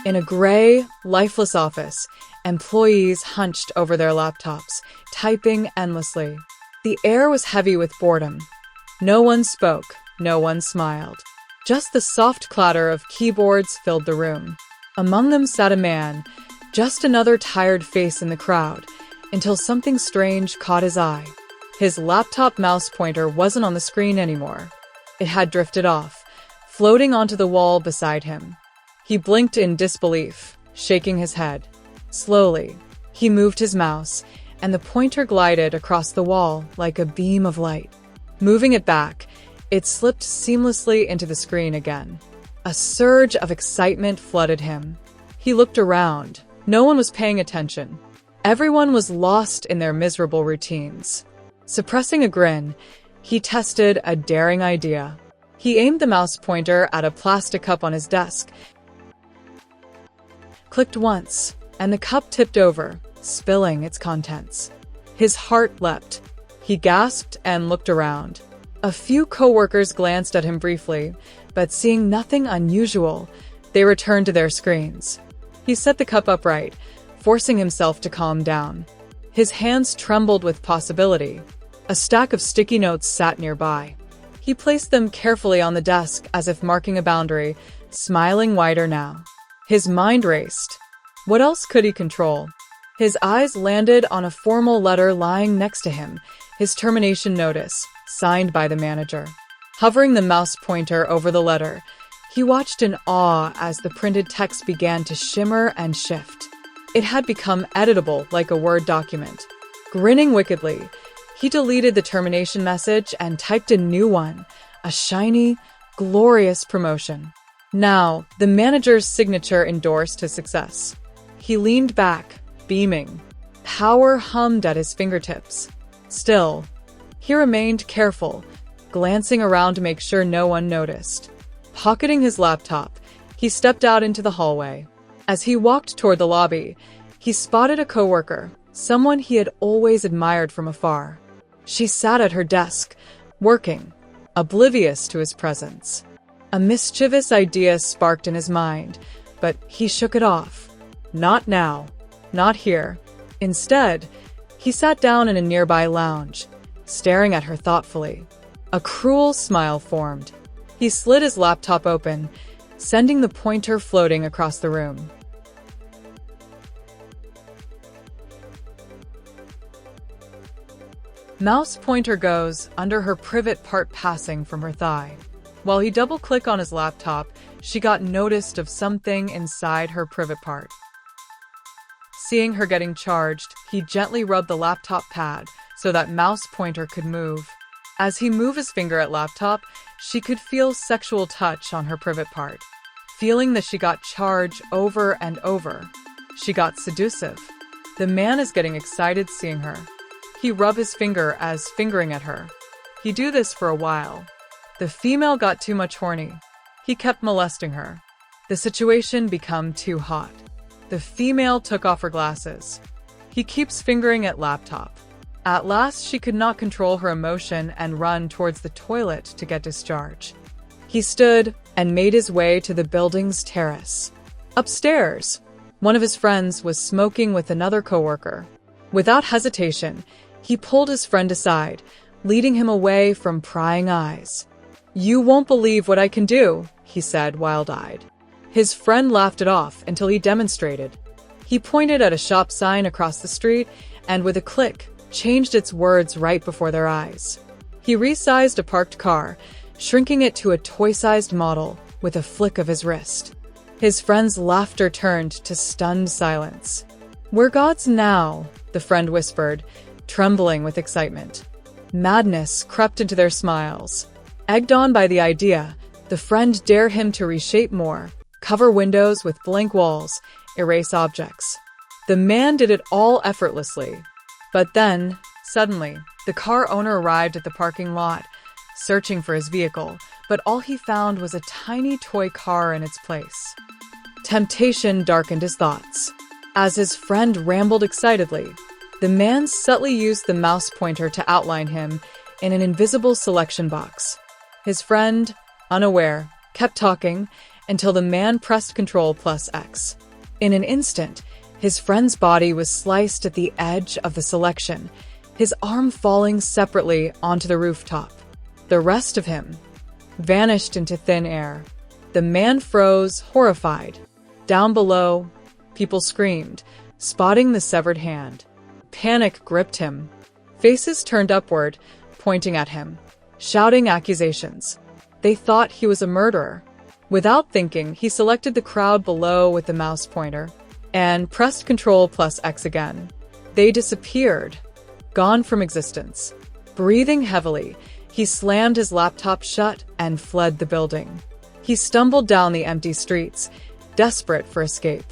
In a gray, lifeless office, employees hunched over their laptops, typing endlessly. The air was heavy with boredom. No one spoke, no one smiled. Just the soft clatter of keyboards filled the room. Among them sat a man, just another tired face in the crowd, until something strange caught his eye. His laptop mouse pointer wasn't on the screen anymore. It had drifted off, floating onto the wall beside him. He blinked in disbelief, shaking his head. Slowly, he moved his mouse, and the pointer glided across the wall like a beam of light. Moving it back, it slipped seamlessly into the screen again. A surge of excitement flooded him. He looked around. No one was paying attention. Everyone was lost in their miserable routines. Suppressing a grin, he tested a daring idea. He aimed the mouse pointer at a plastic cup on his desk, clicked once, and the cup tipped over, spilling its contents. His heart leapt. He gasped and looked around. A few coworkers glanced at him briefly, but seeing nothing unusual, they returned to their screens. He set the cup upright, forcing himself to calm down. His hands trembled with possibility. A stack of sticky notes sat nearby. He placed them carefully on the desk as if marking a boundary, smiling wider now. His mind raced. What else could he control? His eyes landed on a formal letter lying next to him, his termination notice, signed by the manager. Hovering the mouse pointer over the letter, he watched in awe as the printed text began to shimmer and shift. It had become editable like a Word document. Grinning wickedly, he deleted the termination message and typed a new one, a shiny, glorious promotion. Now, the manager's signature endorsed his success. He leaned back, beaming. Power hummed at his fingertips. Still, he remained careful, glancing around to make sure no one noticed. Pocketing his laptop, he stepped out into the hallway. As he walked toward the lobby, he spotted a coworker, someone he had always admired from afar. She sat at her desk, working, oblivious to his presence. A mischievous idea sparked in his mind, but he shook it off. Not now. Not here. Instead, he sat down in a nearby lounge, staring at her thoughtfully. A cruel smile formed. He slid his laptop open, sending the pointer floating across the room. Mouse pointer goes under her privet part passing from her thigh. While he double-clicked on his laptop, she got noticed of something inside her privet part. Seeing her getting charged, he gently rubbed the laptop pad so that mouse pointer could move. As he moved his finger at laptop, she could feel sexual touch on her privet part. Feeling that she got charged over and over, she got seductive. The man is getting excited seeing her. He rubbed his finger as fingering at her. He do this for a while. The female got too much horny. He kept molesting her. The situation became too hot. The female took off her glasses. He keeps fingering at laptop. At last, she could not control her emotion and run towards the toilet to get discharged. He stood and made his way to the building's terrace. Upstairs, one of his friends was smoking with another coworker. Without hesitation, he pulled his friend aside, leading him away from prying eyes. "You won't believe what I can do," he said, wild-eyed. His friend laughed it off until he demonstrated. He pointed at a shop sign across the street and, with a click, changed its words right before their eyes. He resized a parked car, shrinking it to a toy-sized model with a flick of his wrist. His friend's laughter turned to stunned silence. "We're gods now," the friend whispered, trembling with excitement. Madness crept into their smiles. Egged on by the idea, the friend dared him to reshape more, cover windows with blank walls, erase objects. The man did it all effortlessly. But then, suddenly, the car owner arrived at the parking lot, searching for his vehicle, but all he found was a tiny toy car in its place. Temptation darkened his thoughts. As his friend rambled excitedly, the man subtly used the mouse pointer to outline him in an invisible selection box. His friend, unaware, kept talking, until the man pressed Ctrl plus X. In an instant, his friend's body was sliced at the edge of the selection, his arm falling separately onto the rooftop. The rest of him vanished into thin air. The man froze, horrified. Down below, people screamed, spotting the severed hand. Panic gripped him. Faces turned upward, pointing at him, shouting accusations. They thought he was a murderer. Without thinking, he selected the crowd below with the mouse pointer and pressed Ctrl plus X again. They disappeared, gone from existence. Breathing heavily, he slammed his laptop shut and fled the building. He stumbled down the empty streets, desperate for escape.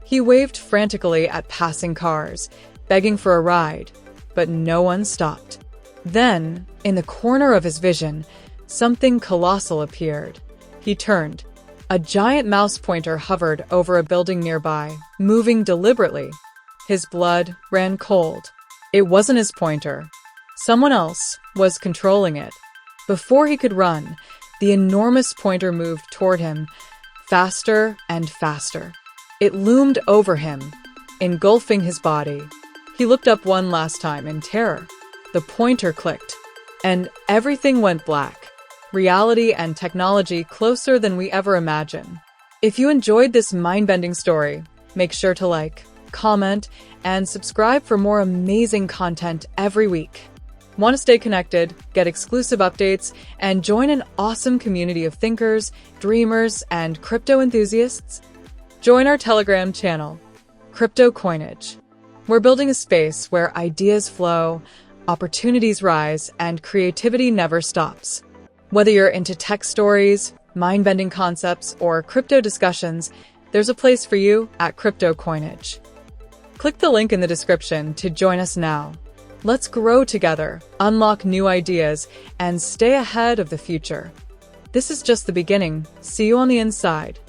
He waved frantically at passing cars, begging for a ride, but no one stopped. Then, in the corner of his vision, something colossal appeared. He turned. A giant mouse pointer hovered over a building nearby, moving deliberately. His blood ran cold. It wasn't his pointer. Someone else was controlling it. Before he could run, the enormous pointer moved toward him, faster and faster. It loomed over him, engulfing his body. He looked up one last time in terror. The pointer clicked, and everything went black. Reality and technology closer than we ever imagined. If you enjoyed this mind-bending story, make sure to like, comment, and subscribe for more amazing content every week. Want to stay connected, get exclusive updates, and join an awesome community of thinkers, dreamers, and crypto enthusiasts? Join our Telegram channel, Crypto Coinage. We're building a space where ideas flow, opportunities rise, and creativity never stops. Whether you're into tech stories, mind-bending concepts, or crypto discussions, there's a place for you at Crypto Coinage. Click the link in the description to join us now. Let's grow together, unlock new ideas, and stay ahead of the future. This is just the beginning. See you on the inside.